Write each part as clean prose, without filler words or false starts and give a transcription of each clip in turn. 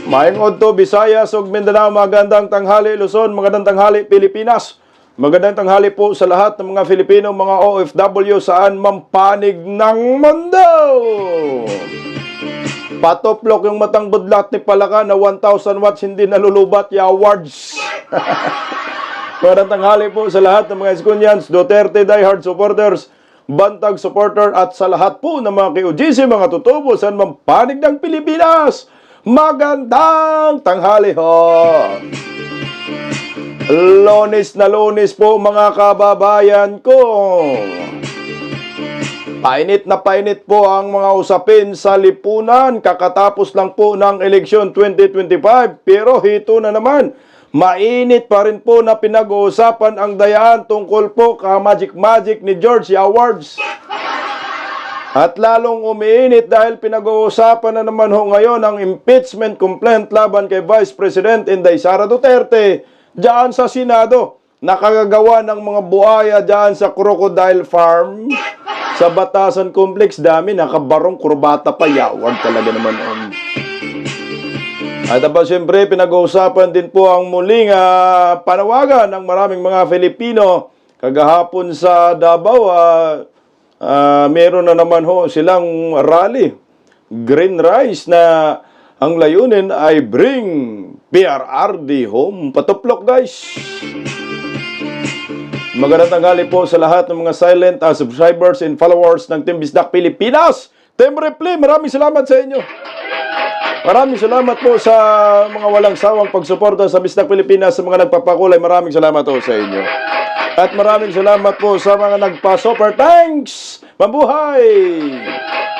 Maingod to Visayas ug Mindanao, magandang tanghali Luzon, magandang tanghali Pilipinas. Magandang tanghali po sa lahat ng mga Filipino, mga OFW saan mampanig ng mundo. Patoplok yung matang budlat ni Palaka na 1,000 watts hindi nalulubat ya awards. Magandang tanghali po sa lahat ng mga Eskunyans, Duterte diehard supporters, Bantag supporter at sa lahat po ng mga KOGC, mga tutubo saan mampanig ng Pilipinas. Magandang tanghali ho! Lunes na Lunes po mga kababayan ko. Painit na painit po ang mga usapin sa lipunan. Kakatapos lang po ng eleksyon 2025. Pero hito na naman, mainit pa rin po na pinag-uusapan ang dayaan tungkol po ka-magic-magic ni George Awards. At lalong umiinit dahil pinag-uusapan na naman ho ngayon ang impeachment complaint laban kay Vice President Inday Sara Duterte diyan sa Senado. Nakagagawa ng mga buhaya diyan sa Crocodile Farm sa Batasan Complex. Dami, nakabarong kurbata pa. Yawag talaga naman. At ba siyempre pinag-uusapan din po ang muling panawagan ng maraming mga Filipino kagahapon sa Davao. Meron na naman ho silang rally, Green Rice, na ang layunin ay bring PRRD home. Patuplok guys. Magandang tanghali po sa lahat ng mga silent subscribers and followers ng Team Bisdak Pilipinas. Team Repli, maraming salamat sa inyo. Maraming salamat po sa mga walang sawang pagsuporta sa Bisdak Pilipinas, sa mga nagpapakulay. Maraming salamat po sa inyo. At maraming salamat po sa mga nagpa-super thanks. Mabuhay!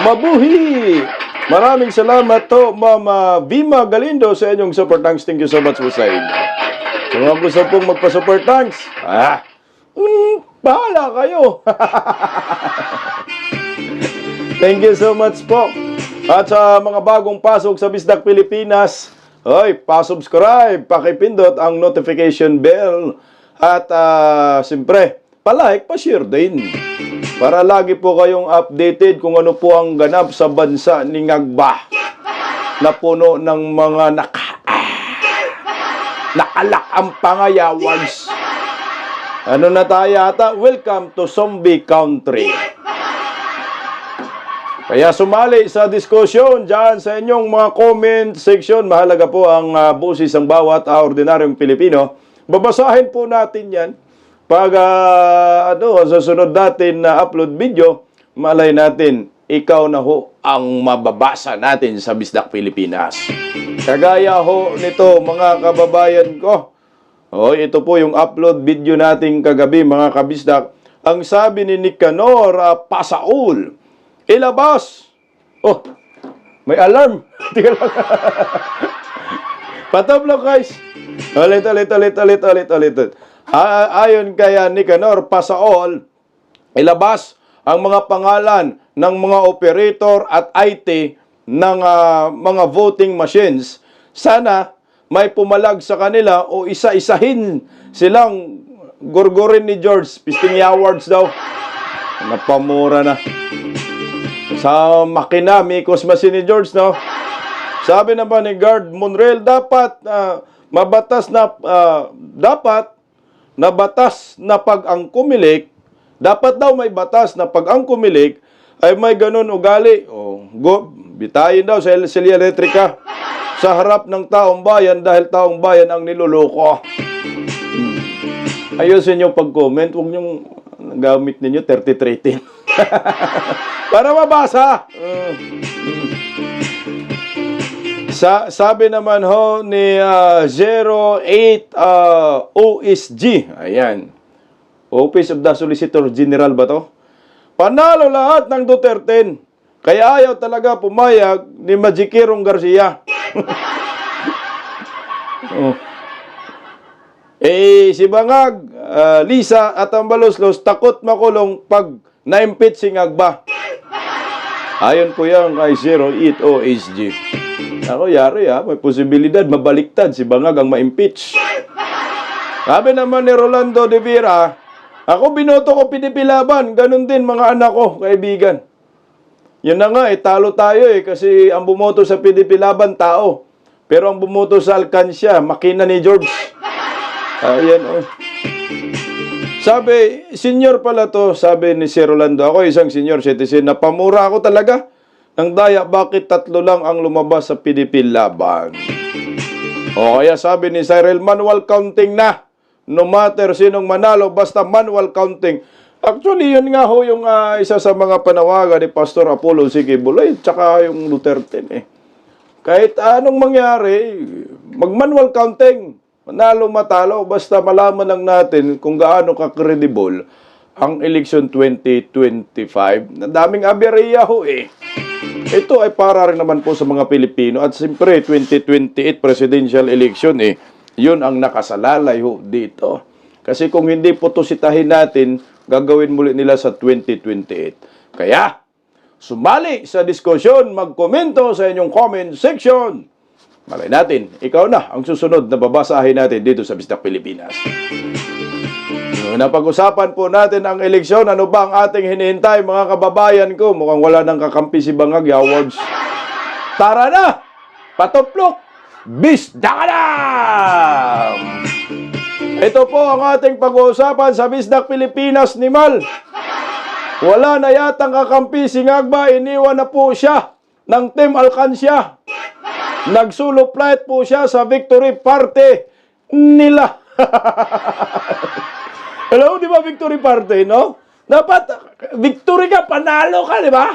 Mabuhi! Maraming salamat to, Mama Vima Galindo, sa inyong super thanks. Thank you so much po sa inyo. Kung mga gusto pong magpa-super thanks, bahala kayo. Thank you so much po. At sa mga bagong pasok sa Bisdak Pilipinas, pa-subscribe, pakipindot ang notification bell. At siyempre, palike, pa-share din. Para lagi po kayong updated kung ano po ang ganap sa bansa ni Ngagba na puno ng mga nakalak ang pangayawags. Ano na tayo ata? Welcome to zombie country. Kaya sumali sa diskusyon dyan sa inyong mga comment section. Mahalaga po ang busis ng bawat ordinaryong Pilipino. Babasahin po natin yan. Pag sa sunod natin na upload video, malay natin, ikaw na ho ang mababasa natin sa Bisdak Pilipinas. Kagaya ho nito mga kababayan ko. Ito po yung upload video natin kagabi mga kabisdak. Ang sabi ni Nicanor Pasaul, ilabas! May alarm. Patoblok guys. Ulit. Ayon kaya Nicanor Pasaul, ilabas ang mga pangalan ng mga operator at IT ng mga voting machines. Sana may pumalag sa kanila o isa-isahin silang gurgurin ni George. Pisting awards daw. Napamura na. Sa makina, mikos masin ni George, no? Sabi naman ni Guard Monreal, dapat mabatas na batas na pag ang kumilik, dapat daw may batas na pag ang kumilik ay may ganun ugali. Bitayin daw sa Silya Electrica sa harap ng taong bayan dahil taong bayan ang niluloko. Ayusin yung pag-comment, huwag niyong gamit ninyo 3310. Para mabasa. Sabi naman ho ni 08 OSG, ayan, Office of the Solicitor General ba to? Panalo lahat ng Duterte. Kaya ayaw talaga pumayag ni Majikirong Garcia. Si Bangag, Lisa at ang Baloslos takot makulong pag na-impeach si Ngagba. Ayon po yan kay 08 OSG. Ako, yari may posibilidad mabaliktad si Bangag ang ma-impeach. Sabi naman ni Rolando de Vera, ako binoto ko pinipilaban, ganun din mga anak ko, kaibigan. Yun na nga, talo tayo kasi ang bumoto sa PDP Laban, tao. Pero ang bumoto sa Alcancia, makina ni George. Ayan, oh. Sabi, senior pala to, sabi ni Sir Rolando, ako isang senior citizen, napamura ako talaga. Ng daya, bakit 3 lang ang lumabas sa PDP Laban? O kaya sabi ni Cyril, manual counting na. No matter sinong manalo, basta manual counting. Actually, yun nga ho yung isa sa mga panawagan ni Pastor Apollo Siquibulay, tsaka yung Duterte. Kahit anong mangyari, mag-manual counting. Manalo, matalo, basta malaman lang natin kung gaano ka-credible ang election 2025. Daming aberya ho Ito ay para rin naman po sa mga Pilipino. At siyempre, 2028 presidential election yun ang nakasalalay ho dito. Kasi kung hindi po to sitahin natin, gagawin muli nila sa 2028. Kaya, sumali sa diskusyon, magkomento sa inyong comment section. Malay natin, ikaw na ang susunod na babasahin natin dito sa Bisdak Pilipinas. Napag-usapan po natin ang eleksyon. Ano ba ang ating hinihintay, mga kababayan ko? Mukhang wala nang kakampi si Bangag Awards. Tara na! Patuplok! Bisdak na! Ito po ang ating pag-uusapan sa Bisdak Pilipinas ni Mal. Wala na yatang kakampi si Ngagba. Iniwan na po siya ng Team Alcancia. Nag-solo flight po siya sa victory party nila. Hello, di ba victory party, no? Dapat, victory ka, panalo ka, di ba?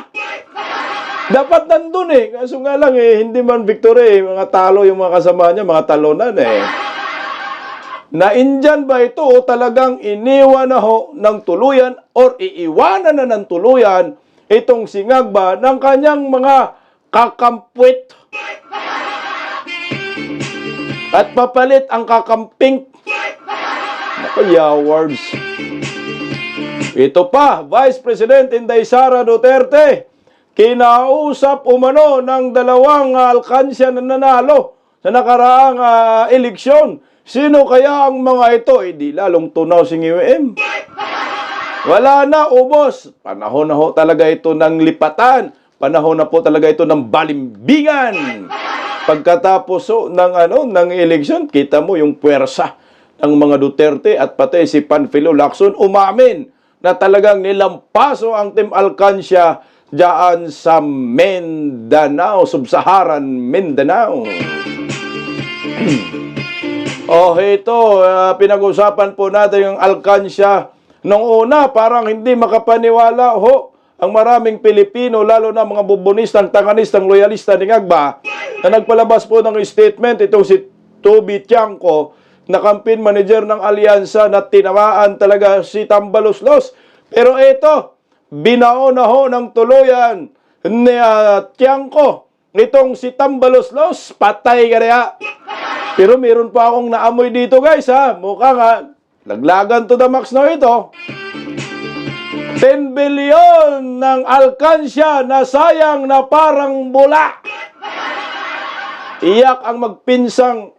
Dapat nandun Kaso nga lang hindi man victory mga talo yung mga kasama niya, mga talonan Na-Indian ba ito o talagang iniwan na ho ng tuluyan or iiwanan na ng tuluyan itong si Ngagba ng kanyang mga kakampwit? At papalit ang kakamping. Naku, Awards. Ito pa, Vice President Inday Sara Duterte, kinausap umano ng 2 Alcancia na nanalo sa nakaraang eleksyon. Sino kaya ang mga ito? Di lalong tunaw si UM. Wala na, ubos. Panahon na ho talaga ito ng lipatan. Panahon na po talaga ito ng balimbingan. Pagkatapos ng eleksyon, kita mo yung puwersa ng mga Duterte at pati si Panfilo Lacson umamin na talagang nilampaso ang Team Alcancia diyan sa Mindanao, Sub-Saharan Mindanao. Ito, pinag-usapan po natin yung Alcancia. Nung una, parang hindi makapaniwala ang maraming Pilipino, lalo na mga bubonistang, tanganistang, loyalista ni Ngagba, na nagpalabas po ng statement itong si Toby Tiangco, na campaign manager ng alyansa, na tinamaan talaga si Tambaloslos. Pero ito, binao na ho ng tuluyan ni Tiangco. Itong si Tambaloslos, patay ka rin. Pero meron pa akong naamoy dito guys Mukha nga, laglagan to the max na ito. 10 billion ng Alcancia na sayang na parang bula. Iyak ang magpinsang,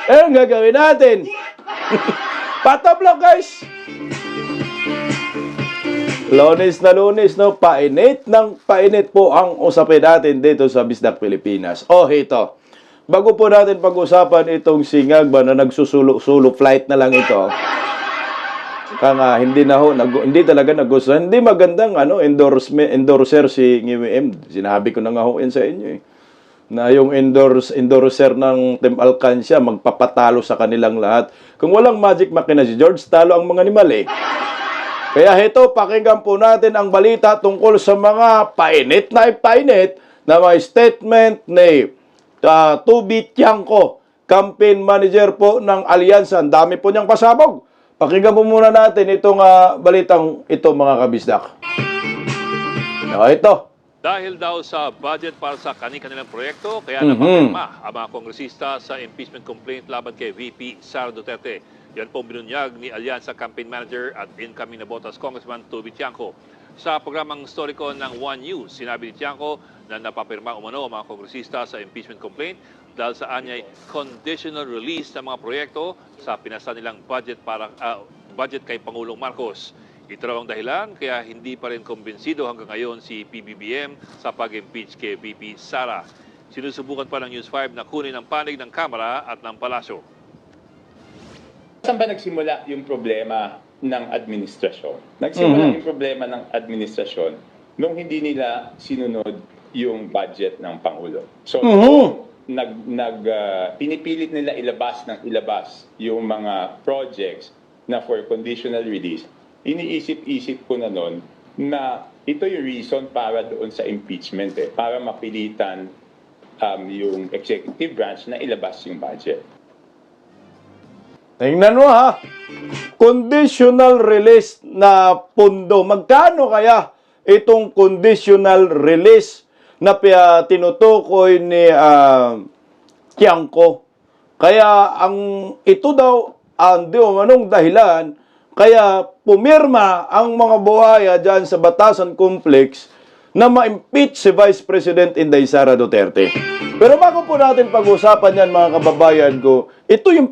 anong gagawin natin? Patablok, guys! Lunes na Lunes, no? Painit ng painit po ang usapin natin dito sa Bisdak Pilipinas. Ito. Bago po natin pag-usapan itong si Ngagba na nagsusulo flight na lang ito. Hindi talaga nagustuhan. Hindi magandang endorser si NGWM. Sinabi ko na nga sa inyo na yung endorser ng Team Alcancia magpapatalo sa kanilang lahat. Kung walang magic makina si George, talo ang mga animal Kaya ito, pakinggan po natin ang balita tungkol sa mga painit na may statement ni Toby Tiangco, campaign manager po ng alyansa. Ang dami po niyang pasabog. Pakinggan po muna natin itong balitang ito, mga kabisdak. Ito. Dahil daw sa budget para sa kanilang proyekto, kaya napapirma ang mga kongresista sa impeachment complaint laban kay VP Sara Duterte. Yan po binunyag ni Alyansa Campaign Manager at incoming na Botas Congressman Toby Tiangco. Sa programang Storiko ng One News, sinabi ni Tiangco na napapirma umano ang mga kongresista sa impeachment complaint dahil sa anyay conditional release ng mga proyekto sa pinasa nilang budget kay Pangulong Marcos. Ito raw ang dahilan kaya hindi pa rin kumbinsido hanggang ngayon si PBBM sa pag-impeach kay VP Sara. Sinusubukan pa ng News 5 na kunin ang panig ng Kamara at ng Palasyo. Saan ba nagsimula yung problema ng administrasyon? Nagsimula yung problema ng administrasyon nung hindi nila sinunod yung budget ng Pangulo. So, pinipilit nila ilabas yung mga projects na for conditional release. Iniisip-isip ko na noon na ito yung reason para doon sa impeachment, para mapilitan yung executive branch na ilabas yung budget. Tingnan mo ha, conditional release na pondo. Magkano kaya itong conditional release na tinutukoy ni Tiangco? Kaya ito daw ang anong dahilan kaya pumirma ang mga buhaya dyan sa Batasan Complex na ma-impeach si Vice President Inday Sara Duterte. Pero bago po natin pag-usapan yan mga kababayan ko, ito yung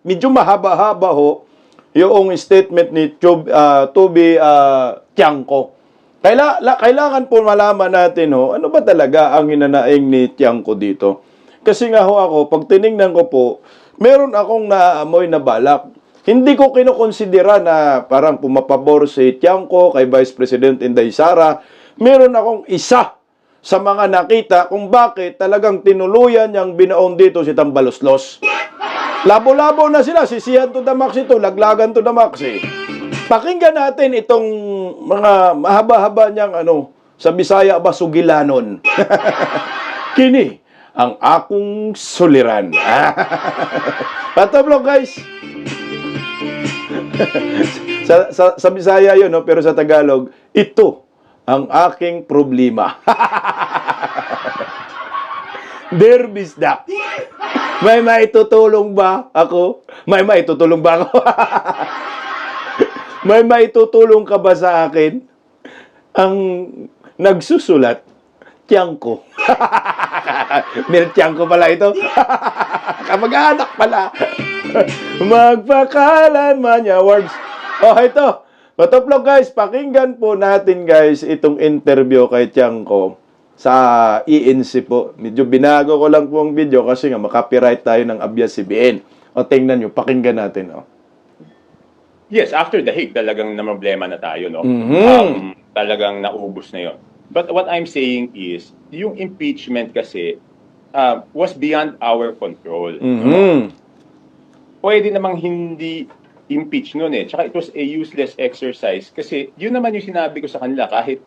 medyo mahaba-haba ho, yung statement ni Toby Tiangco. Kailangan po malaman natin ho, ano ba talaga ang hinanaing ni Tiangco dito? Kasi nga ho ako, pag tinignan ko po, meron akong naamoy na balak. Hindi ko kinukonsidera na parang pumapabor si Tiangco kay Vice President Inday Sara. Meron akong isa sa mga nakita kung bakit talagang tinuluyan niyang binaon dito si Tambaloslos. Labo-labo na sila, sisihan to the max ito, laglagan to the max eh. Pakinggan natin itong mga mahaba-haba niyang sa Bisaya ba sugilanon. Kini ang akong suliran. Patablog guys. sa Bisaya yun, no? Pero sa Tagalog, ito ang aking problema. Derbisdak. May maitutulong ba ako? May maitutulong ba ako? May maitutulong ka ba sa akin? Ang nagsusulat, Tiangco. Mir Tiangco pala ito. Kamag-anak pala. Magpakalan man niya words. Oh, ito. Patoplog guys, pakinggan po natin guys itong interview kay Tiangco sa ENC po. Medyo binago ko lang po ang video kasi nga makapiright tayo ng ABS-CBN. O tingnan nyo, pakinggan natin. Oh. Yes, after the Hague, talagang na problema na tayo, no? Talagang naubos na yon. But what I'm saying is, yung impeachment kasi was beyond our control. No? Pwede namang hindi impeach noon eh. Tsaka it was a useless exercise kasi yun naman yung sinabi ko sa kanila kahit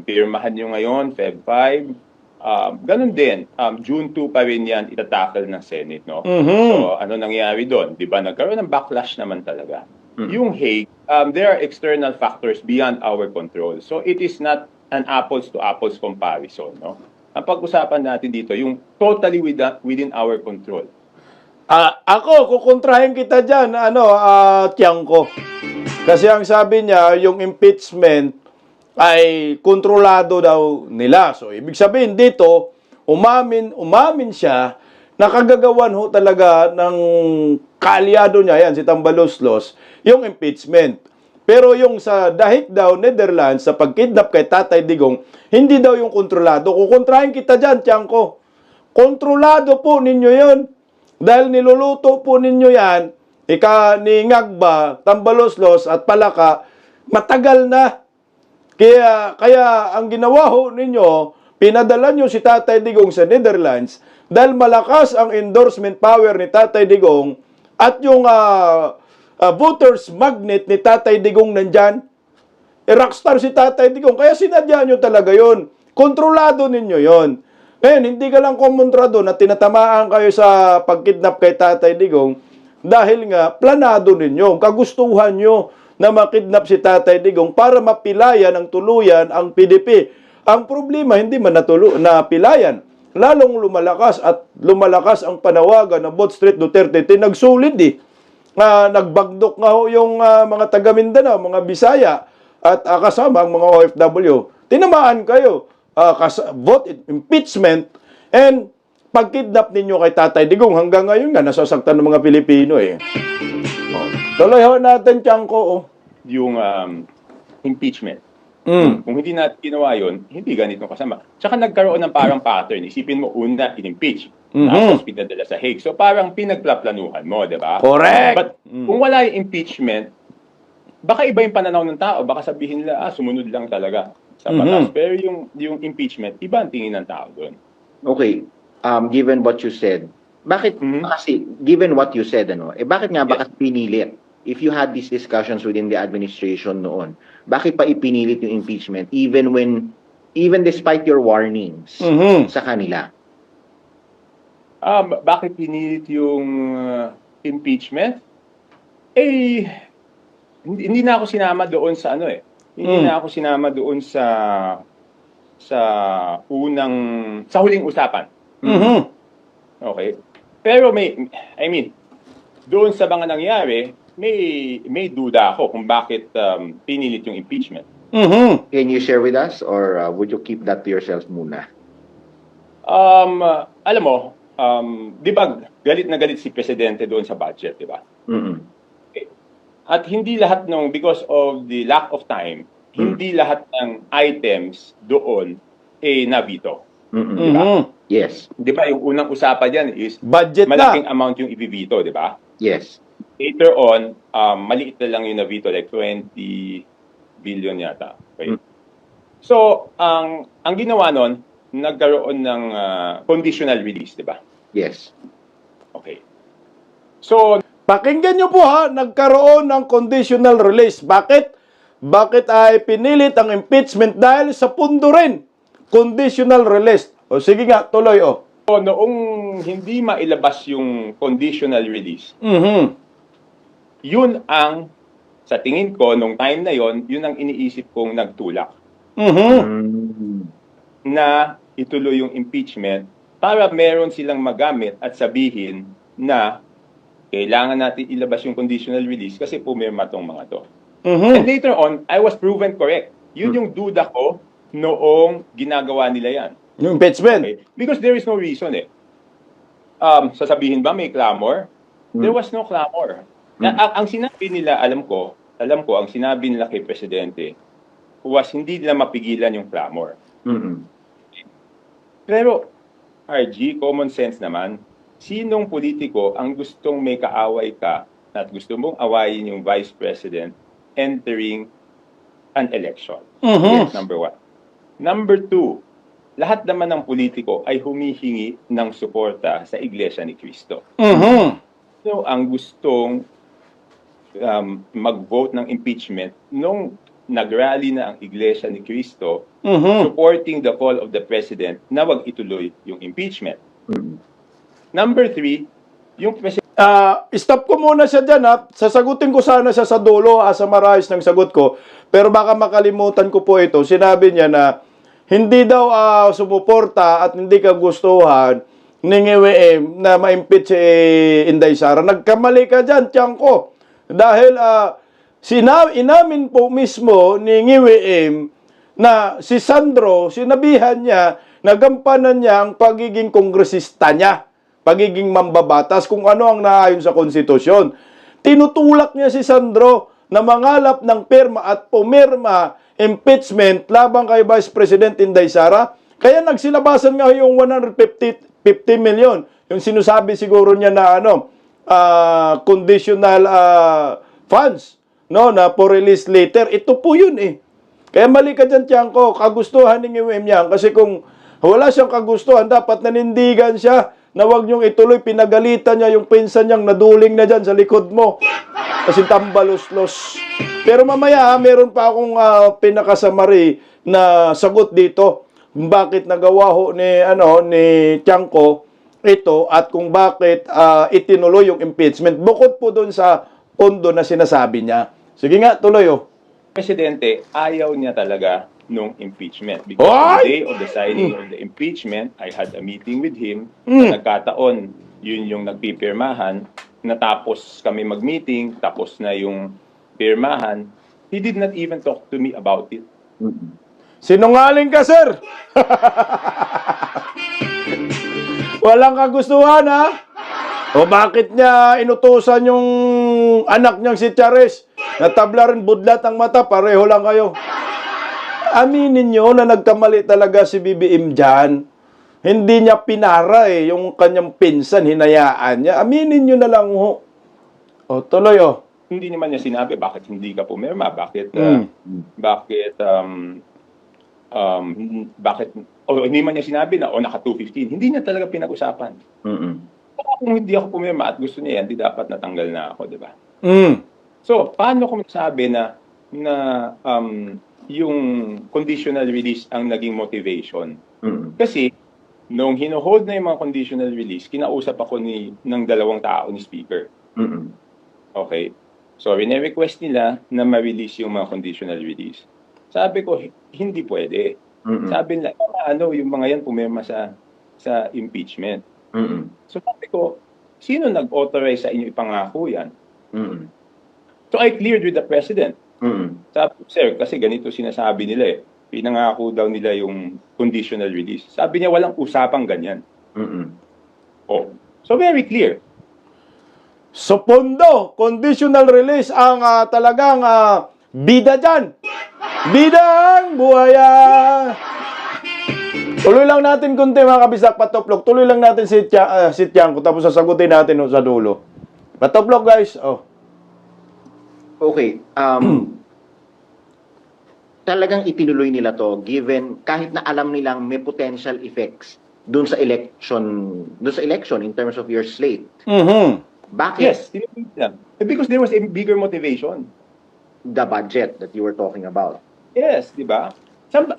pirmahan nyo ngayon, Feb 5, ganun din, June 2 pa rin yan itatakal ng Senate, no? So, ano nangyari doon? Di ba? Nagkaroon ng backlash naman talaga. Yung Hague, there are external factors beyond our control. So, it is not an apples to apples comparison, no? Ang pag-usapan natin dito, yung totally within our control. Ako, kukontrahin kita dyan, Tiangco. Kasi ang sabi niya, yung impeachment ay kontrolado daw nila. So, ibig sabihin dito, umamin siya na kagagawan ho talaga ng kaalyado niya, yan, si Tambaloslos, yung impeachment. Pero yung sa Dahig daw, Netherlands, sa pagkidnap kay Tatay Digong, hindi daw yung kontrolado. Kukontrahin kita dyan, Tiangco. Kontrolado po ninyo yun. Dahil niluluto po ninyo yan, ni Ngagba, Tambaloslos at Palaka, matagal na. Kaya ang ginawa ho ninyo, pinadala nyo si Tatay Digong sa Netherlands dahil malakas ang endorsement power ni Tatay Digong at yung voters magnet ni Tatay Digong nandyan. Rockstar si Tatay Digong, kaya sinadya nyo talaga yon. Kontrolado ninyo yon. Ngayon, hindi ka lang kumontrado na tinatamaan kayo sa pagkidnap kay Tatay Digong dahil nga planado ninyo, kagustuhan nyo na makidnap si Tatay Digong para mapilayan ng tuluyan ang PDP. Ang problema, hindi man napilayan. Lalong lumalakas ang panawagan ng Bot Street Duterte. Tinagsulid nagbagdok nga ho yung mga taga Mindanao, mga Bisaya at kasama ang mga OFW. Tinamaan kayo. Vote impeachment and pagkidnap ninyo kay Tatay Digong hanggang ngayon nga nasasaktan ng mga Pilipino eh. Tuloy ho natin, Tiangco. yung impeachment. Mm. Kung hindi natin ginawa yun, hindi ganito kasama. Tsaka nagkaroon ng parang pattern. Isipin mo, una, in-impeach. Tapos pinadala sa Hague. So parang pinagplaplanuhan mo, di ba? Correct. But kung wala yung impeachment, baka iba yung pananaw ng tao. Baka sabihin nila, sumunod lang talaga sa batas. Pero yung impeachment, iba ang tingin ng tao doon. Okay, given what you said, bakit kasi given what you said bakit nga bakit pinilit? If you had these discussions within the administration noon, bakit pa ipinilit yung impeachment even despite your warnings sa kanila? Bakit pinilit yung impeachment? Eh, hindi na ako sinama doon sa Hindi na ako sinama doon sa huling usapan. Okay. Pero doon sa mga nangyari, may duda ako kung bakit pinilit yung impeachment. Can you share with us or would you keep that to yourself muna? Alam mo, di ba galit na galit si Presidente doon sa budget, di ba? Okay. At hindi lahat because of the lack of time, hindi lahat ng items doon na-veto. Di ba? Yes. Di ba yung unang usapan diyan is Budget malaking na. amount yung ibibito, di ba? Yes. Later on, maliit na lang yung na-veto, like 20 billion yata. Okay? So, ang ginawa nun, nagkaroon ng conditional release, di ba? Yes. Okay. So, Pakinggan nyo po ha, nagkaroon ng conditional release. Bakit? Bakit ay pinilit ang impeachment? Dahil sa pundo rin. Conditional release. O sige nga, tuloy o. noong hindi mailabas yung conditional release, yun ang, sa tingin ko, nung time na yon, yun ang iniisip kong nagtulak na ituloy yung impeachment para meron silang magamit at sabihin na kailangan natin ilabas yung conditional release kasi pumirma tong mga to. And later on, I was proven correct. Yun yung duda ko noong ginagawa nila yan. Yung impeachment. Okay? Because there is no reason sasabihin ba may clamor? There was no clamor. Ang sinabi nila, alam ko, ang sinabi nila kay Presidente was hindi nila mapigilan yung clamor. Pero, RG, common sense naman, sinong politiko ang gustong may kaaway ka at gusto mong awayin yung Vice President entering an election? Yes, number one. Number two, lahat naman ng politiko ay humihingi ng suporta sa Iglesia ni Cristo. So, ang gustong mag-vote ng impeachment nung nag-rally na ang Iglesia ni Cristo supporting the call of the President na wag ituloy yung impeachment. Number three, yung President... Stop ko muna siya dyan ha. Sasagutin ko sana siya sa dulo sa marais ng sagot ko. Pero baka makalimutan ko po ito. Sinabi niya na hindi daw sumuporta at hindi kagustuhan ni NGWM na ma-impeach si Inday Sara. Nagkamali ka dyan, Tiangco. Dahil inamin po mismo ni NGWM na si Sandro, sinabihan niya, nagampanan niya ang pagiging kongresista niya, pagiging mambabatas, kung ano ang naayon sa konstitusyon. Tinutulak niya si Sandro na mangalap ng pirma at pumirma impeachment laban kay Vice President Inday Sara. Kaya nagsilabasan nga yung 150 million. Yung sinasabi siguro niya na conditional funds na for release later. Ito po yun eh. Kaya mali ka dyan, Tiangco. Kagustuhan ni NGWM yan. Kasi kung wala siyang kagustuhan, dapat nanindigan siya na wag niyong ituloy. Pinagalitan niya yung pinsan niyang naduling na dyan sa likod mo. Kasi tambalos-los. Pero mamaya, meron pa akong pinakasamari na sagot dito. Bakit nagawa ho ni Tiangco ito at kung bakit itinuloy yung impeachment. Bukod po doon sa pondo na sinasabi niya. Sige nga, tuloy oh. Presidente, ayaw niya talaga nung impeachment. Because on the day of the signing of the impeachment, I had a meeting with him. Nagkataon, yun yung nagpipirmahan. Natapos kami mag-meeting, tapos na yung pirmahan. He did not even talk to me about it. Sinungaling ka, sir! Walang kagustuhan, ha? O bakit niya inutusan yung anak niyang si Charis natabla rin budlat ang mata, pareho lang kayo. Aminin nyo na nagkamali talaga si BBM dyan. Hindi niya pinara yung kanyang pinsan, hinayaan niya. Aminin nyo na lang ho. O, tuloy o. Hindi naman niya sinabi bakit hindi ka pumirma, bakit hindi man niya sinabi na naka 215. Hindi niya talaga pinag-usapan. Kung hindi ako pumirma at gusto niya yan, di dapat natanggal na ako, di ba? So, paano ko masabi na yung conditional release ang naging motivation? Kasi nung hino-hold na yung mga conditional release, kinausap ako ng dalawang tao ni Speaker. Okay? So, rine-request nila na ma-release yung mga conditional release. Sabi ko, hindi pwede. Sabi nila, yung mga yan pumirma sa impeachment. So, sabi ko, sino nag-authorize sa inyo ipangako yan? So, I cleared with the President. Sabi ko, sir, kasi ganito sinasabi nila pinangako daw nila yung conditional release. Sabi niya, walang usapang ganyan. So, very clear. So, pondo, conditional release ang talagang bida dyan. Bidang buhaya. Tuloy lang natin kunti mga kabisak patoplok. Tuloy lang natin si Tiangco tapos sasagutin natin sa dulo. Patoplok guys. Oh. Okay. Talagang itinuloy nila to given kahit na alam nilang may potential effects dun sa election in terms of your slate. Bakit? Yes, because there was a bigger motivation. The budget that you were talking about. Yes, di ba?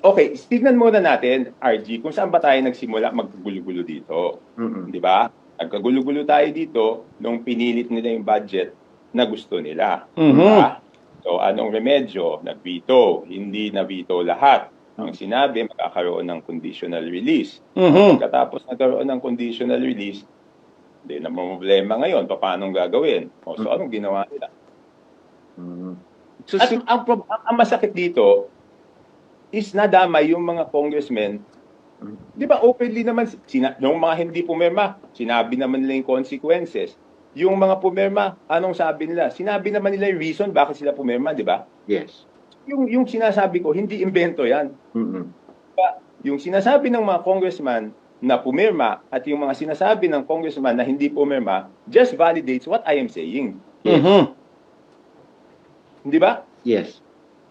Okay, tignan muna natin, RG, kung saan ba tayo nagsimula magkagulo-gulo dito. Di ba? Nagkagulo-gulo tayo dito nung pinilit nila yung budget na gusto nila. Diba? So, anong remedyo? Nag-veto. Hindi na-veto lahat. Ang sinabi, magkakaroon ng conditional release. Pagkatapos nagkaroon ng conditional release, hindi na problema ngayon. Paano gagawin? So, anong ginawa nila? So, At ang masakit dito is nadamay yung mga congressmen. Di ba openly naman, yung mga hindi pumirma, sinabi naman nila yung consequences. Yung mga pumirma, anong sabi nila? Sinabi naman nila yung reason bakit sila pumirma, di ba? yes. Yung sinasabi ko, hindi invento yan. Diba? Yung sinasabi ng mga congressman na pumirma at yung mga sinasabi ng congressman na hindi pumirma just validates what I am saying. Di ba? Yes.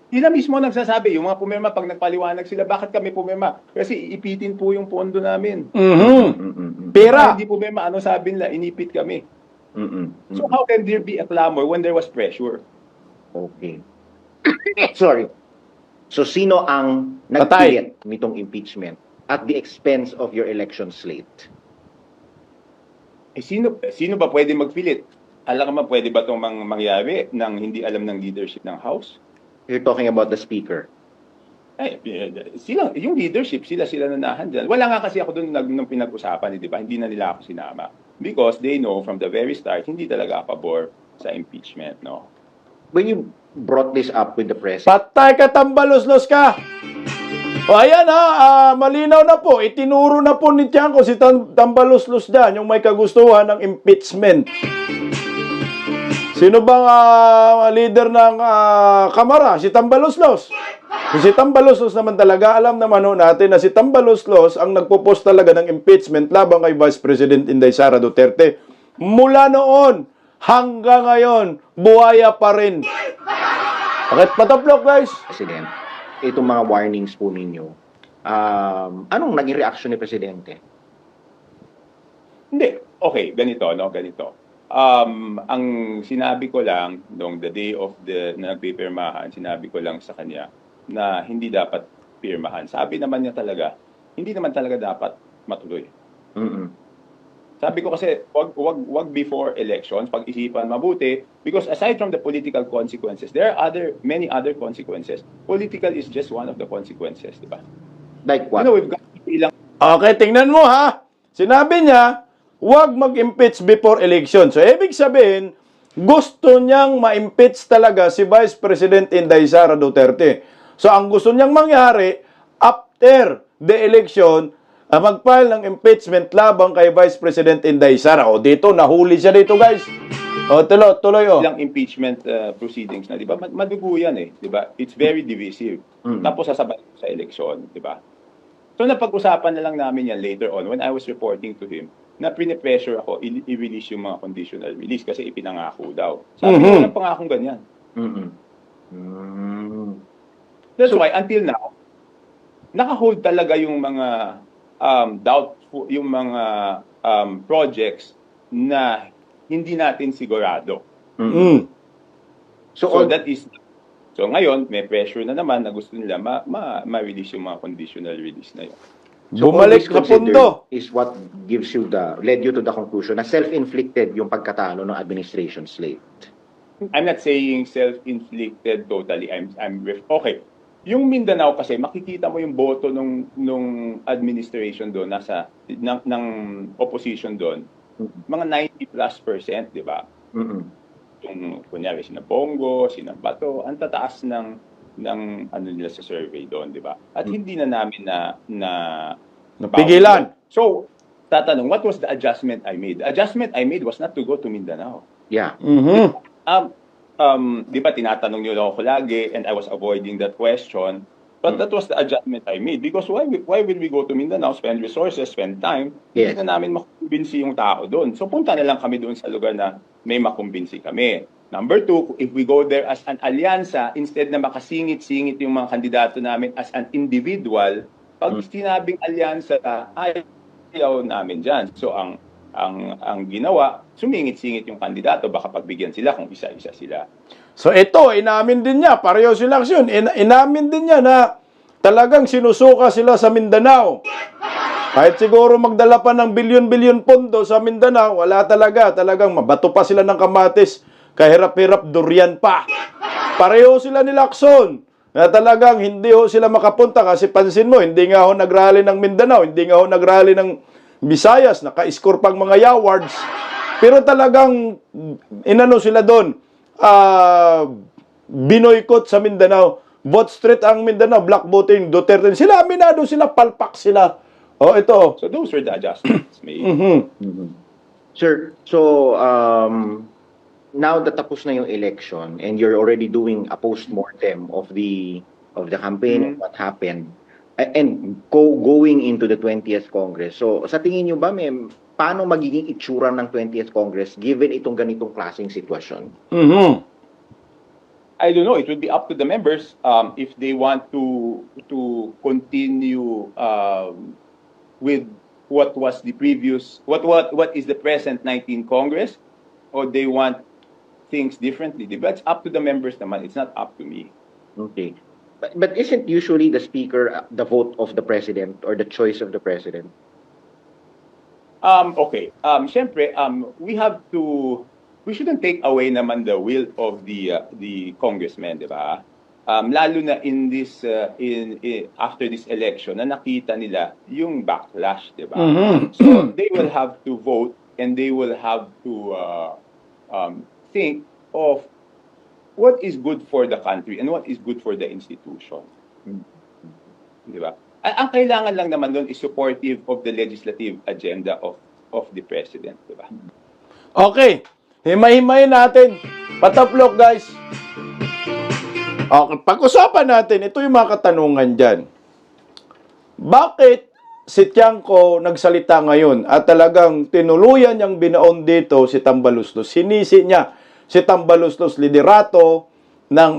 Sila mismo nagsasabi, yung mga pumirma, pag nagpaliwanag sila, bakit kami pumirma? Kasi ipitin po yung pondo namin. Pera. Hindi pumirma, ano sabi nila? Inipit kami. So how can there be a clamor when there was pressure? Okay. Sorry. So, sino ang nagpilit nitong impeachment at the expense of your election slate? Sino ba pwede magpilit? Alam ka pwede ba itong mangyari nang hindi alam ng leadership ng House? You're talking about the speaker. Yung leadership, sila nanahan dyan. Wala nga kasi ako doon nung pinag-usapan, di ba? Hindi na nila ako sinama. Because they know from the very start, hindi talaga pabor sa impeachment, no? When you brought this up with the press, Patay ka, tambalos-los ka. O ayan malinaw na po. Itinuro na po ni Tiangco si tambalos-los dyan, yung may kagustuhan ng impeachment. Sino bang leader ng Kamara? Si Tambaloslos. Si Tambaloslos naman talaga, alam naman natin na si Tambaloslos ang nagpo-post talaga ng impeachment laban kay Vice President Inday Sara Duterte. Mula noon hanggang ngayon, buhaya pa rin. Bakit patoplok, guys? President, itong mga warnings po ninyo, anong naging reaksyon ni Presidente? Hindi. Okay, ganito. Ang sinabi ko lang nung the day of na nagpipirmahan, sinabi ko lang sa kanya na hindi dapat pirmahan. Sabi naman niya talaga, hindi naman talaga dapat matuloy. Sabi ko kasi, wag before elections, pag-isipan mabuti, because aside from the political consequences, there are many other consequences. Political is just one of the consequences, di ba? Like what? We've got ilang Okay, tingnan mo Sinabi niya, huwag mag-impeach before election. So, ibig sabihin, gusto niyang ma-impeach talaga si Vice President Inday Sara Duterte. So, ang gusto niyang mangyari, after the election, mag-file ng impeachment labang kay Vice President Inday Sara. O, dito, nahuli siya dito, guys. O, tuloy, o. ilang impeachment proceedings na, di ba? Madugo yan eh, di ba? It's very divisive. Tapos sasabay sa eleksyon, di ba? So napag-usapan na lang namin yan later on when I was reporting to him na pinipressure ako i-release yung mga conditional release kasi ipinangako daw. Sabi ko, walang pangakong ganyan. That's why until now, naka-hold talaga yung mga doubtful, yung mga projects na hindi natin sigurado. So that is, so ngayon, may pressure na naman na gusto nila ma-release yung mga conditional release na yun. So Bumalik all sa this pundo. considered is what gives you led you to the conclusion na self-inflicted yung pagkatalo ng administration slate. I'm not saying self-inflicted totally. Okay. Yung Mindanao kasi makikita mo yung boto nung administration doon ng opposition doon. Mga 90+%, di ba? Yung kunyari sina Bongo, sina Bato, ang tataas ng ano nila sa survey doon, di ba? At hindi na namin Napigilan. So, tatanong, what was the adjustment I made? The adjustment I made was not to go to Mindanao. Yeah. Di ba tinatanong niyo ako lagi and I was avoiding that question. But that was the adjustment I made because why will we go to Mindanao, spend resources, spend time, Yes. hindi na namin makumbinsi yung tao doon. So punta na lang kami doon sa lugar na may makumbinsi kami. Number two, if we go there as an alyansa, instead na makasingit-singit yung mga kandidato namin as an individual, pag sinabing alyansa, ayaw namin dyan. So ang ginawa, sumingit-singit yung kandidato, baka pagbigyan sila kung isa-isa sila. So ito, inamin din niya, pareho silang yun, inamin din niya na talagang sinusuka sila sa Mindanao. Kahit siguro magdala pa ng bilyon-bilyon pondo sa Mindanao, wala talagang mabato pa sila ng kamatis, kahirap-hirap durian pa. Pareho sila ni Lacson, na talagang hindi ho sila makapunta kasi pansin mo, hindi nga ho nagrally ng Mindanao, hindi nga ho nagrally ng Visayas, naka-score pang mga yawards, pero talagang inano sila doon, binoykot sa Mindanao. Vote straight ang Mindanao, black voting, Duterte. Sila, aminado sila, palpak sila. Oh, ito. So those were the adjustments made. Sir, so now that tapos na yung election and you're already doing a post-mortem of the campaign, of what happened, and going into the 20th Congress. So sa tingin nyo ba, paano magiging itsura ng 20th Congress given itong ganitong klaseng sitwasyon? I don't know. It would be up to the members if they want to continue with what was the previous, what is the present 19 Congress, or they want things differently. But it's up to the members naman. It's not up to me. Okay. But isn't usually the speaker the vote of the president or the choice of the president? Okay. Siyempre, we shouldn't take away naman the will of the congressmen, di ba? Lalo na in this after this election na nakita nila yung backlash, di ba? So they will have to vote and they will have to think of what is good for the country and what is good for the institution. Di ba? Ang kailangan lang naman doon is supportive of the legislative agenda of the president, di ba? Okay. Himay-himayin natin. Pataplok, guys. Okay. Pag-usapan natin, ito yung mga katanungan dyan. Bakit si Tiangco nagsalita ngayon at talagang tinuluyan niyang binaon dito si Tambaluslos? Sinisi niya si Tambaluslos liderato ng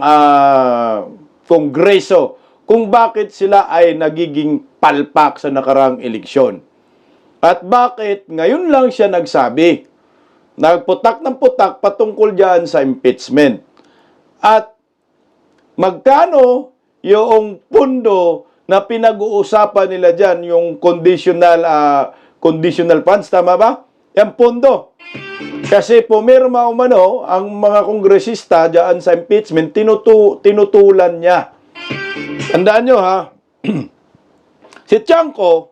Kongreso kung bakit sila ay nagiging palpak sa nakaraang eleksyon. At bakit ngayon lang siya nagsabi, nagputak ng putak patungkol dyan sa impeachment. At magkano yung pundo na pinag-uusapan nila dyan, yung conditional funds, tama ba? Yung pundo. Kasi pumirma umano ang mga kongresista dyan sa impeachment, tinutulan niya. Tandaan nyo ha, si Tiangco,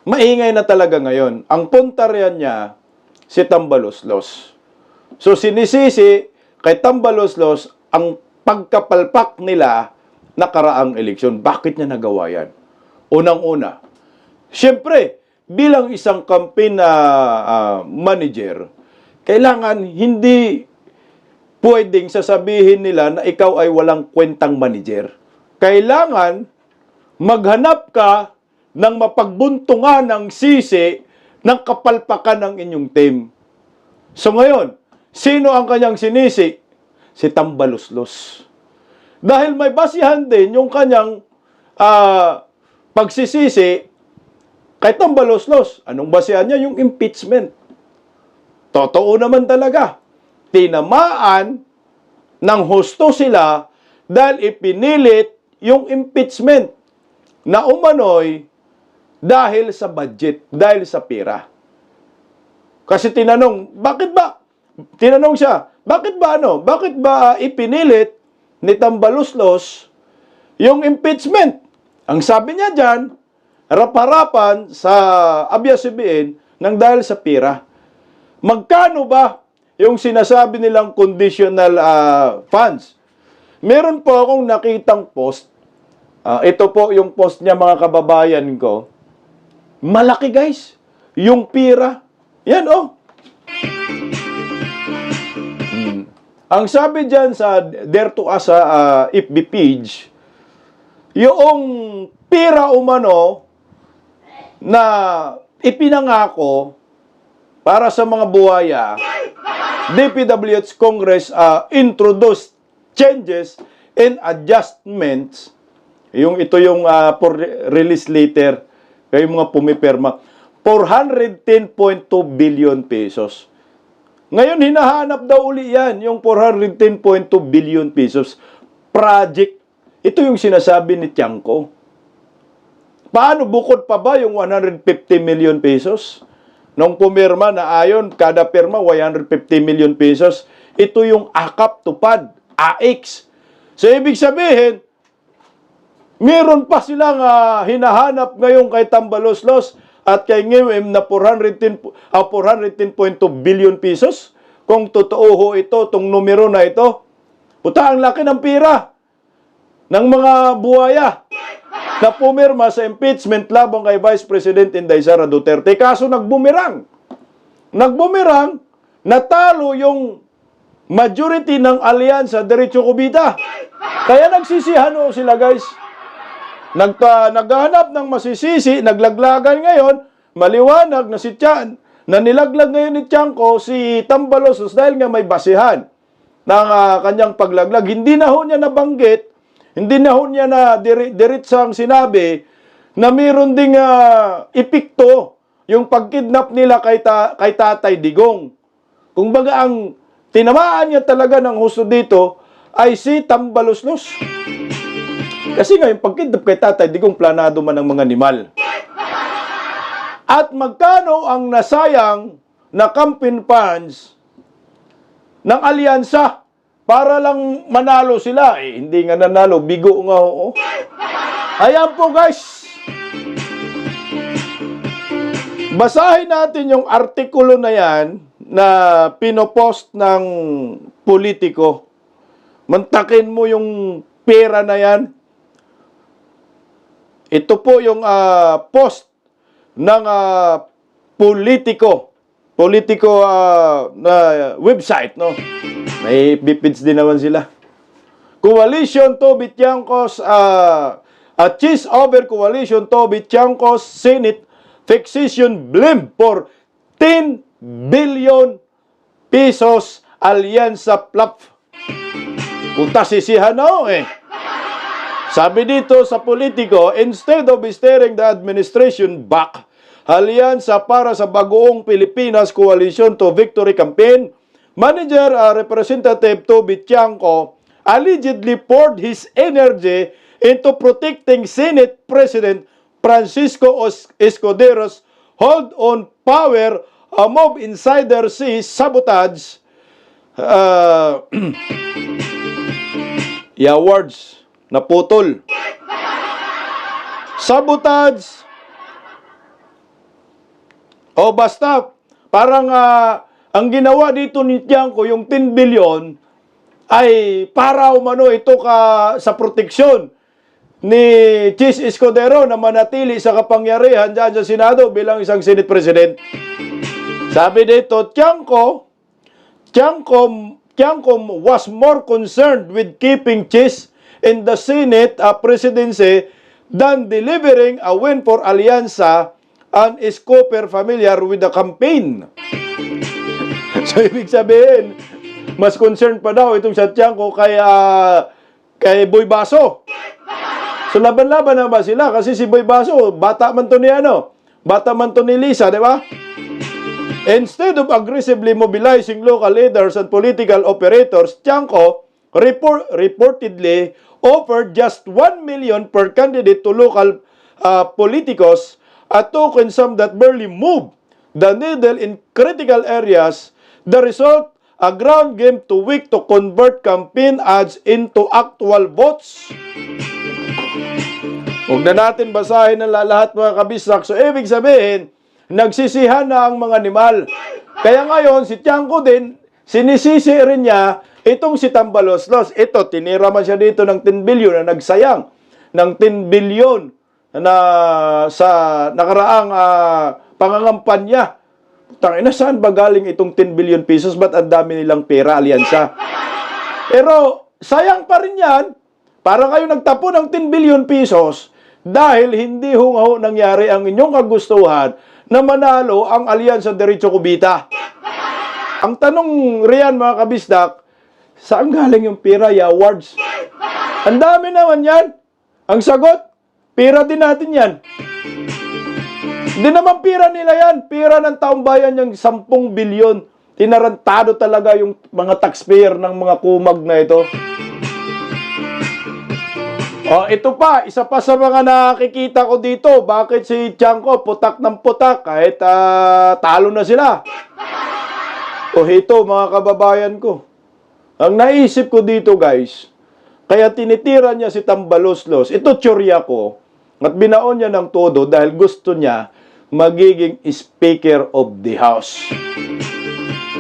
maingay na talaga ngayon. Ang puntaryan niya, si Tambaluslos. So sinisisi kay Tambaluslos ang pagkapalpak nila nakaraang eleksyon. Bakit niya nagawa yan? Unang-una, siyempre, bilang isang campaign manager, kailangan hindi pwedeng sasabihin nila na ikaw ay walang kwentang manager. Kailangan maghanap ka ng mapagbuntungan ng sisi ng kapalpakan ng inyong team. So ngayon, sino ang kanyang sinisi? Si Tambaluslos. Dahil may basihan din yung kanyang pagsisisi kay Tambaluslos. Anong basihan niya? Yung impeachment. Totoo naman talaga. Tinamaan ng husto sila dahil ipinilit yung impeachment na umano'y dahil sa budget, dahil sa pera. Kasi tinanong, bakit ba? Tinanong siya, bakit ba ipinilit ni Tambaluslos yung impeachment? Ang sabi niya dyan, harap-harapan sa ABS-CBN ng dahil sa pera. Magkano ba yung sinasabi nilang conditional funds? Meron po akong nakitang post. Ito po yung post niya, mga kababayan ko. Malaki, guys. Yung pera. Yan, oh. Ang sabi dyan sa Dare to Us FB page, yung pera umano na ipinangako para sa mga buhaya, DPWH Congress introduced changes and adjustments. Ito yung for release later, kayo mga pumipirma, 410.2 billion pesos. Ngayon, hinahanap daw uli yan, yung 410.2 billion pesos project. Ito yung sinasabi ni Tiangco. Paano bukod pa ba yung 150 million pesos? Nung pumirma na ayon, kada pirma 150 million pesos. Ito yung akap tupad, AX. So, ibig sabihin, meron pa silang hinahanap ngayon kay Tambaluslos at kay NGM na 410.2 billion pesos. Kung totoo ho ito, itong numero na ito, puta, ang laki ng pira ng mga buhaya na pumirma sa impeachment labang kay Vice President Inday Sara Duterte. Kaso nagbumirang. Natalo yung majority ng alyansa Diretso Cubita. Kaya nagsisihan ho sila, guys. Naghahanap ng masisisi, naglaglagan ngayon, maliwanag na si Tian, na nilaglag ngayon ni Tiangco si Tambaluslos dahil nga may basihan ng kanyang paglaglag. Hindi na ho niya nabanggit, hindi na ho niya na diritsang sinabi na mayroon ding epekto yung pagkidnap nila kay Tatay Digong. Kung baga ang tinamaan niya talaga ng husto dito ay si Tambaluslos. Kasi nga yung pagkidnap kay Tatay Digong planado man ng mga animal. At magkano ang nasayang na campaign funds ng alyansa para lang manalo sila? Hindi nga nanalo, bigo nga ho. Ayan po, guys. Basahin natin yung artikulo na yan na pinopost ng Politico. Mantakin mo yung pera na yan. Ito po yung post ng Politico na website, no? May bipids din naman sila. Coalition to beat Tiangco's cheese over coalition to beat Tiangco's Senate taxation blame for 10 billion pesos alyansa plaf. Punta sisihan na Sabi dito sa Politico, instead of steering the administration back, alyansa para sa bagoong Pilipinas Coalition to Victory Campaign, Manager Representative Toby Tiangco allegedly poured his energy into protecting Senate President Francisco Escudero's hold on power among insider sees sabotage words naputol. Sabotage. O basta, parang ang ginawa dito ni Tiangco, yung 10 billion, ay para umano ito sa proteksyon ni Chis Escudero na manatili sa kapangyarihan dyan sa Senado bilang isang Senate President. Sabi dito, Tiangco Tiangco was more concerned with keeping cheese in the Senate presidency than delivering a win for Alianza, and is Cooper familiar with the campaign. So, ibig sabihin, mas concerned pa daw itong sa Tiangco kay Boy Baso. So, laban-laban na ba sila? Kasi si Boy Baso, bata man to ni bata man to ni Lisa, di ba? Instead of aggressively mobilizing local leaders and political operators, Tiangco reportedly offered just 1 million per candidate to local politicos, a token sum that barely moved the needle in critical areas. The result, a ground game too weak to convert campaign ads into actual votes. Huwag na natin basahin ng lahat mga kabisnak. So, ibig sabihin, nagsisihan na ang mga animal. Kaya ngayon, si Tiangco din, sinisisi rin niya itong si Tambaloslos. Ito, tinira man siya dito ng 10 billion na nagsayang ng 10 billion na sa nakaraang pangangampanya. Tangina, saan ba galing itong 10 billion pesos? Ba't ang dami nilang pera, Alyansa? Pero, sayang pa rin yan. Para kayo nagtapo ng 10 billion pesos dahil hindi nangyari ang inyong kagustuhan na manalo ang Alyansa Diretso Cubita. Ang tanong riyan mga kabisdak, saan galing yung pera, awards? Ang dami naman yan. Ang sagot, pera din natin yan. Hindi naman pera nila yan. Pera ng taong bayan yung 10 bilyon. Tinarantado talaga yung mga taxpayer ng mga kumag na ito. Oh, ito pa, isa pa sa mga nakikita ko dito. Bakit si Tiangco putak ng putak kahit talo na sila? O ito, mga kababayan ko. Ang naisip ko dito, guys, kaya tinitira niya si Tambaloslos. Ito, tsorya ko. At binaon niya ng todo dahil gusto niya magiging Speaker of the House.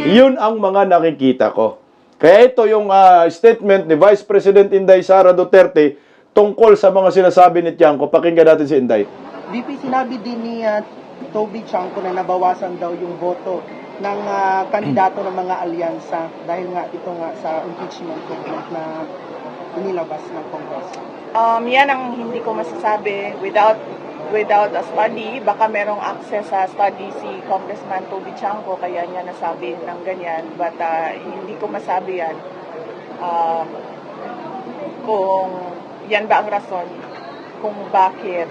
Yun ang mga nakikita ko. Kaya ito yung statement ni Vice President Inday Sara Duterte tungkol sa mga sinasabi ni Tiangco. Pakinggan natin si Inday. VP, sinabi din ni Toby Tiangco na nabawasan daw yung boto ng kandidato ng mga alyansa dahil nga ito nga sa impeachment complaint na inilabas ng Congress. Yan ang hindi ko masasabi without a study. Baka merong access sa study si Congressman Toby Tiangco kaya niya nasabi ng ganyan. But hindi ko masabi yan kung yan ba ang rason kung bakit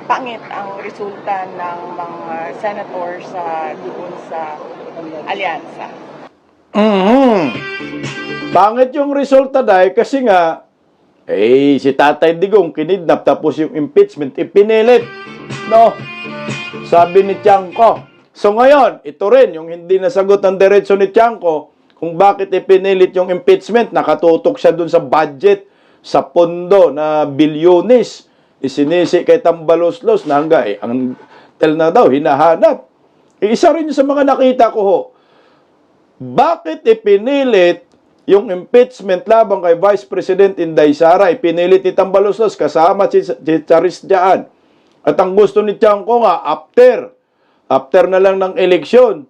pangit ang resulta ng mga senators doon sa alyansa. Pangit yung resulta dahil kasi nga si Tatay Digong kinidnap tapos yung impeachment ipinilit. No? Sabi ni Tiangco. So ngayon, ito rin yung hindi nasagot ng diretso ni Tiangco kung bakit ipinilit yung impeachment. Nakatutok siya dun sa budget, sa pondo na bilyones. Isinisi kay Tambaloslos na hanggang ang tel na daw, hinahanap. Isa rin sa mga nakita ko ho, bakit ipinilit yung impeachment labang kay Vice President Inday Sara? Ipinilit ni Tambaloslos kasama si Charis Diaan. At ang gusto ni Tiangco nga, after na lang ng eleksyon,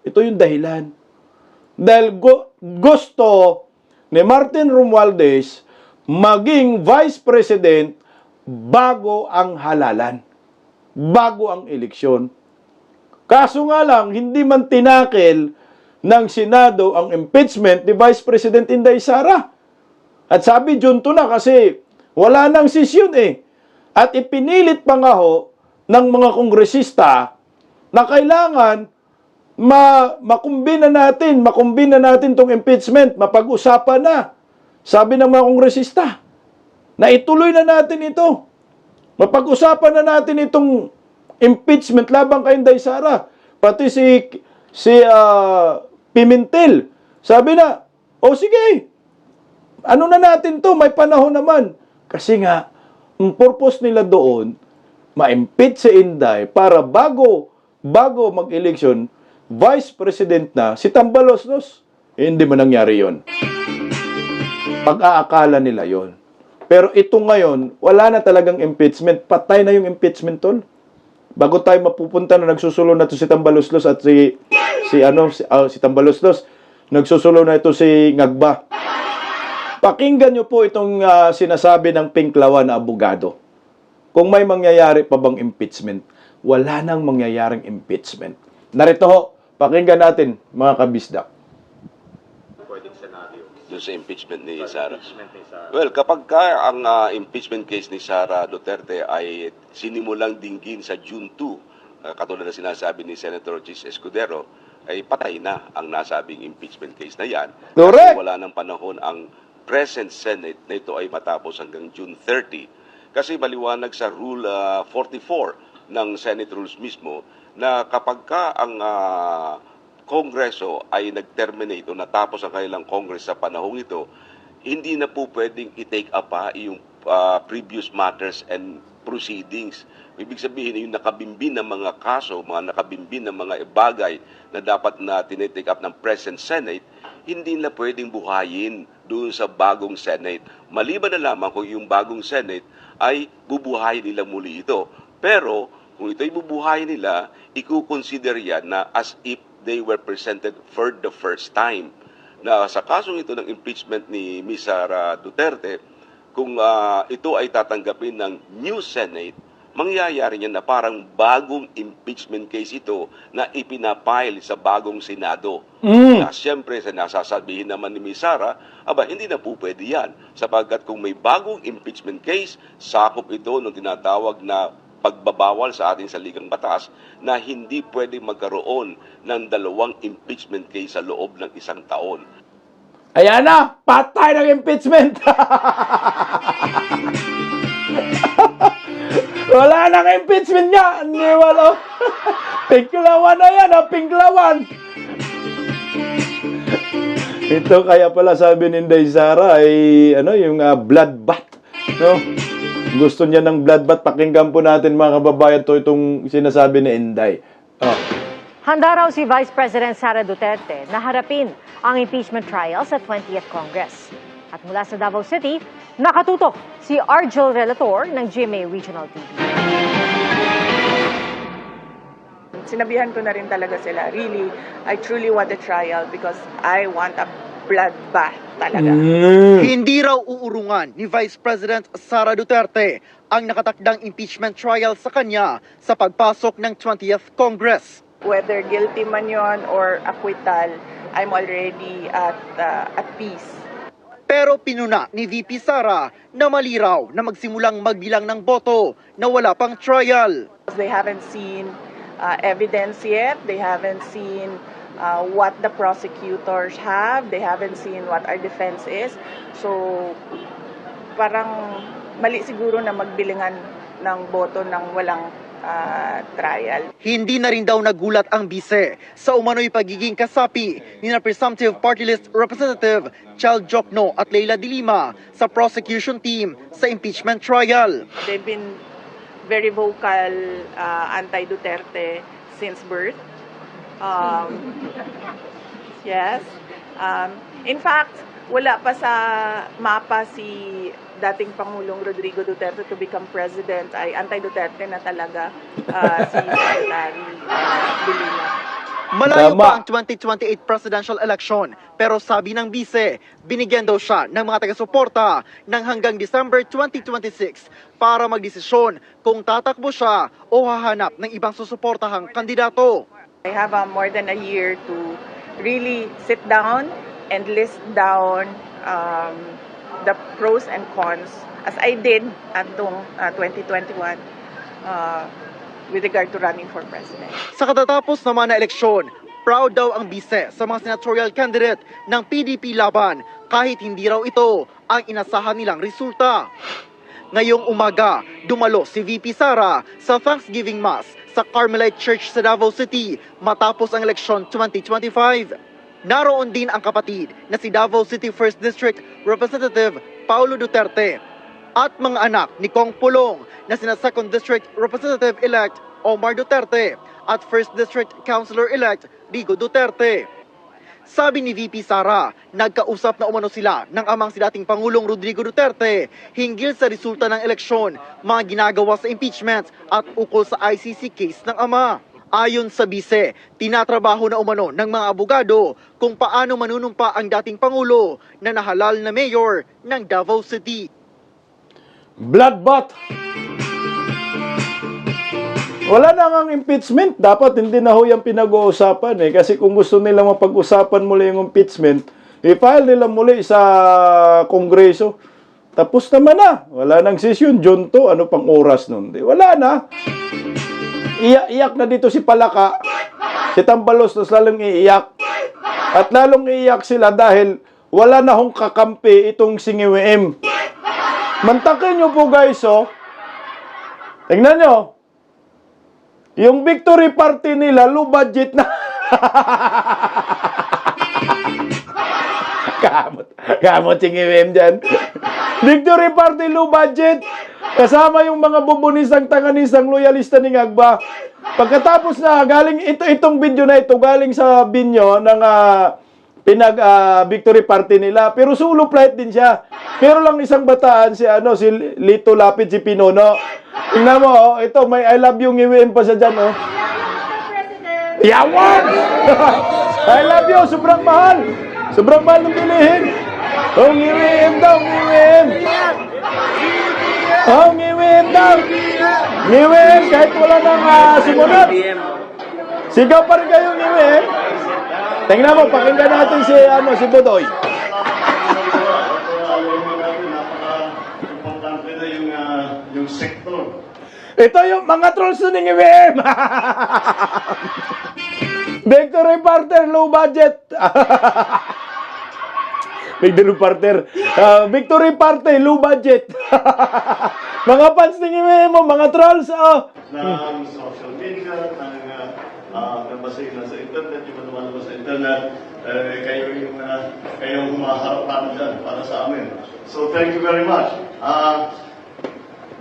ito yung dahilan. Dahil gusto ni Martin Romualdez maging Vice President bago ang halalan, bago ang eleksyon. Kaso nga lang, hindi man tinakil ng Senado ang impeachment ni Vice President Inday Sara. At sabi, junto na kasi wala nang sesyon At ipinilit pa nga ho ng mga kongresista na kailangan makumbina natin tong impeachment, mapag-usapan na. Sabi ng mga kongresista, na ituloy na natin ito. Mapag-usapan na natin itong impeachment labang kay Inday Sara. Pati si Pimentel. Sabi na, sige, ano na natin to, may panahon naman. Kasi nga, ang purpose nila doon, ma-impeach si Inday para bago mag-eleksyon, Vice President na si Tambaloslos. Hindi man nangyari yon. Pag-aakala nila yon. Pero ito ngayon, wala na talagang impeachment. Patay na yung impeachment tol. bago tayo mapupunta na nagsusulo na to si Tambaluslos at si Tambaluslos, nagsusulo na ito si Ngagba. Pakinggan nyo po itong sinasabi ng Pinklawan na abogado. Kung may mangyayari pa bang impeachment, wala nang mangyayaring impeachment. Narito ho, pakinggan natin mga kabisdak. Doon sa impeachment ni Sara. Well, kapag ang impeachment case ni Sara Duterte ay sinimulang dinggin sa June 2, katulad na sinasabi ni Senator Chis Escudero, ay patay na ang nasabing impeachment case na yan. Correct! Kasi wala ng panahon ang present Senate na ito ay matapos hanggang June 30. Kasi maliwanag sa Rule 44 ng Senate Rules mismo na kapag ang Kongreso ay nag-terminate o natapos ang kanilang Congress sa panahong ito, hindi na po pwedeng i-take up pa yung previous matters and proceedings. Ibig sabihin, yung nakabimbin ng mga kaso, mga nakabimbin ng mga bagay na dapat na tinitake up ng present Senate, hindi na pwedeng buhayin doon sa bagong Senate. Maliban na lamang kung yung bagong Senate ay bubuhayin nila muli ito. Pero kung ito'y bubuhayin nila, ikukonsider yan na as if they were presented for the first time. Na sa kasong ito ng impeachment ni Ms. Sara Duterte, kung ito ay tatanggapin ng new Senate, mangyayari niyan na parang bagong impeachment case ito na ipinapile sa bagong Senado. Na siyempre, nasasabihin naman ni Ms. Sara, hindi na po pwede yan. Sapagkat kung may bagong impeachment case, sakop ito ng tinatawag na pagbabawal sa ating saligang batas na hindi pwedeng magkaroon ng 2 impeachment case sa loob ng 1 taon. Ayan na! Patay ng impeachment! Wala nang impeachment niya! Hindi wala. Pinklawan na yan, Pinklawan! Ito kaya pala sabi ni Inday Sara ay yung bloodbath. No? Gusto niya ng bloodbath. Pakinggan po natin mga kababayan itong sinasabi ni Inday. Handa raw si Vice President Sara Duterte na harapin ang impeachment trial sa 20th Congress. At mula sa Davao City, nakatutok si Argel Relator ng GMA Regional TV. Sinabihan ko na rin talaga sila, really, I truly want a trial because I want a bloodbath talaga. Hindi raw uurungan ni Vice President Sara Duterte ang nakatakdang impeachment trial sa kanya sa pagpasok ng 20th Congress. Whether guilty man yon or acquittal, I'm already at peace. Pero pinuna ni VP Sara na mali raw na magsimulang magbilang ng boto na wala pang trial. They haven't seen evidence yet. They haven't seen what the prosecutors have. They haven't seen what our defense is. So, parang mali siguro na magbilingan ng boto ng walang trial. Hindi na rin daw nagulat ang bise sa umano'y pagiging kasapi ni na presumptive party list representative Chal Jokno at Leila de Lima sa prosecution team sa impeachment trial. They've been very vocal anti-Duterte since birth. Yes. In fact, wala pa sa mapa si dating Pangulong Rodrigo Duterte to become president, ay anti-Duterte na talaga si Secretary de Lima. Malayo pa ang 2028 presidential election, pero sabi ng bise, binigyan daw siya ng mga taga-suporta ng hanggang December 2026 para magdesisyon kung tatakbo siya o hahanap ng ibang susuportahang kandidato. I have more than a year to really sit down and list down the pros and cons as I did atong 2021 with regard to running for president. Sa katatapos naman na eleksyon, proud daw ang bise sa mga senatorial candidate ng PDP laban kahit hindi raw ito ang inasahan nilang resulta. Ngayong umaga, dumalo si VP Sara sa Thanksgiving Mass sa Carmelite Church sa Davao City matapos ang eleksyon 2025. Naroon din ang kapatid na si Davao City 1st District Representative Paulo Duterte at mga anak ni Kong Pulong na sina 2nd District Representative-elect Omar Duterte at 1st District Councilor-elect Rigo Duterte. Sabi ni VP Sara, nagkausap na umano sila ng amang si dating Pangulong Rodrigo Duterte hinggil sa resulta ng eleksyon, mga ginagawa sa impeachment at ukol sa ICC case ng ama. Ayon sa bise, tinatrabaho na umano ng mga abogado kung paano manunumpa ang dating Pangulo na nahalal na mayor ng Davao City. Bloodbath. Wala na ngang impeachment. Dapat hindi na ho yung pinag-uusapan eh. Kasi kung gusto nila mapag-usapan muli yung impeachment, i-file nila muli sa Kongreso. Tapos naman na. Wala nang session. June 2, ano pang oras nun? Di, wala na. Iyak na dito si Palaka. Si Tambalos, tas lalong iiyak. At lalong iiyak sila dahil wala na hong kakampi itong Singiwim. Mantakin nyo po guys, oh. Tingnan nyo. Yung victory party nila, low budget na. Kamot Singiwim dyan. Victory party, low budget. Kasama yung mga bubunisang, tanganisang, loyalista ni Ngagba. Pagkatapos na, galing itong video na ito, galing sa binyo ng victory party nila. Pero solo flight din siya. Pero lang isang bataan, si Lito Lapid, si Pinono. Tingnan mo, oh, ito, may I love you ngiwiin pa siya dyan, oh. Yawan! I love you, sobrang mahal. Sobrang mahal ng bilihin. Oh, ngiwiin daw, ngiwiin. Oh, ngiwiin daw. Ngiwiin, kahit wala nang sumunod. Sigaw pa rin kayo, ngiwiin. Tingnan mo, pakinggan natin si Budoy. Importante na yung sektor. Ito yung mga trolls ni ngiwiin. Victory Parter, low budget. Victory Parter. Victory Party, low budget. Mga fans ni ngiwiin mo, mga trolls. Ng social media, nabasig na sa internet, yung lumalabas sa internet, kayo yung humaharap natin dyan para sa amin. So thank you very much.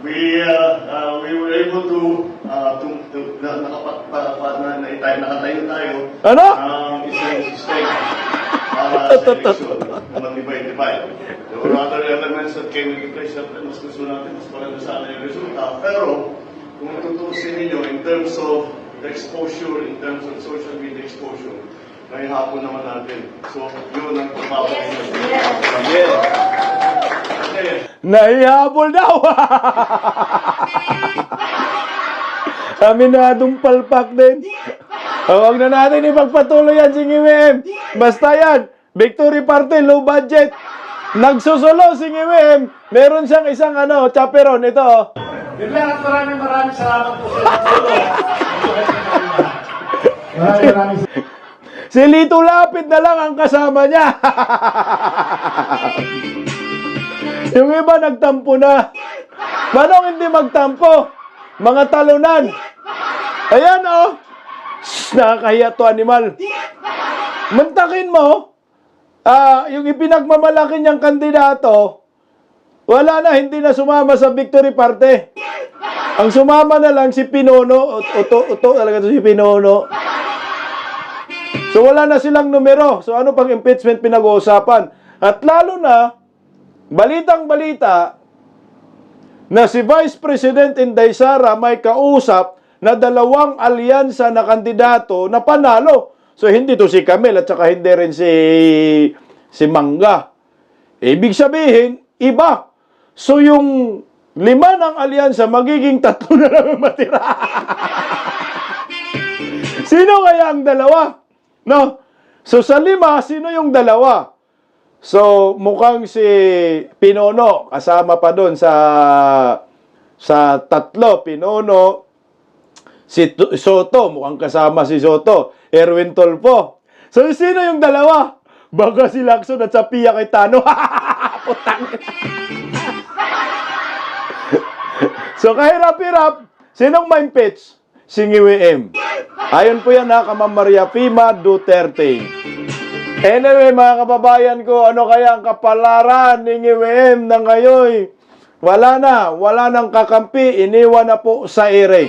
We were able to nakatayo tayo Ano? isang system para sa eleksyon na matibay-tibay. There were other elements that came into place that mas gusto natin, mas maganda sana yung resulta. Pero kung tutusin ninyo in terms of the exposure, in terms of social media exposure, may hapon naman natin. So, yun ang pagpapakita. Yes. Okay. Nahihabol daw. Aminadong palpak din. Huwag na natin ipagpatuloy yan, Singiwim. Basta yan, victory party, low budget. Nagsusulo, Singiwim. Meron siyang isang chaperon. Ito. Yun lang at maraming salamat po sa maraming Si Lito Lapid na lang ang kasama niya. Yung iba nagtampo na. Manong hindi magtampo? Mga talunan. Ayan, oh. Nakakahiya to, animal. Mantakin mo, yung ipinagmamalaki niyang kandidato, wala na, hindi na sumama sa victory party. Ang sumama na lang si Pinono. Uto talaga to si Pinono. So wala na silang numero. So ano pang impeachment pinag-uusapan? At lalo na, balitang-balita na si Vice President Inday Sara may kausap na dalawang alyansa na kandidato na panalo. So hindi to si Camel at saka hindi rin si Mangga. Ibig sabihin, iba. So yung 5 ng alyansa, magiging 3 na lang matira. Sino kaya ang dalawa? No? So sa 5, sino yung dalawa? So mukhang si Pinono kasama pa doon sa 3, Pinono, si Soto, mukhang kasama si Soto, Erwin Tolpo. So sino yung dalawa? Baka si Lacson at sa Pia Cayetano. Putang. So kahirap-hirap, sinong ma-impeach? Singiwim. Ayon po yan Ma'am Maria Fima Duterte. Anyway, mga kababayan ko, ano kaya ang kapalaran ni Ngiwim na ngayon? Wala nang kakampi, iniwan na po sa ere.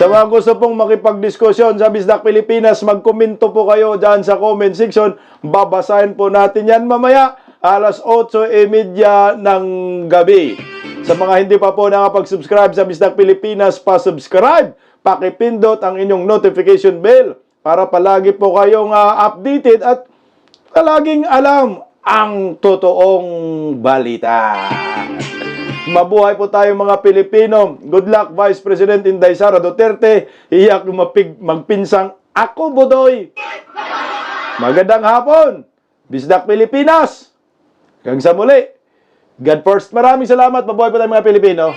Sa mga gusto pong makipagdiskusyon sa Bisdak Pilipinas, magkomento po kayo dyan sa comment section. Babasahin po natin yan mamaya, alas 8:30 ng gabi. Sa mga hindi pa po nakapag-subscribe sa Bisdak Pilipinas, pa-subscribe, pakipindot ang inyong notification bell para palagi po kayong updated at palaging alam ang totoong balita. Mabuhay po tayo mga Pilipino. Good luck, Vice President Inday Sara Duterte. Iyak magpinsang ako, Budoy. Magandang hapon. Bisdak Pilipinas. Hanggang sa muli. God first. Maraming salamat. Mabuhay po tayo mga Pilipino.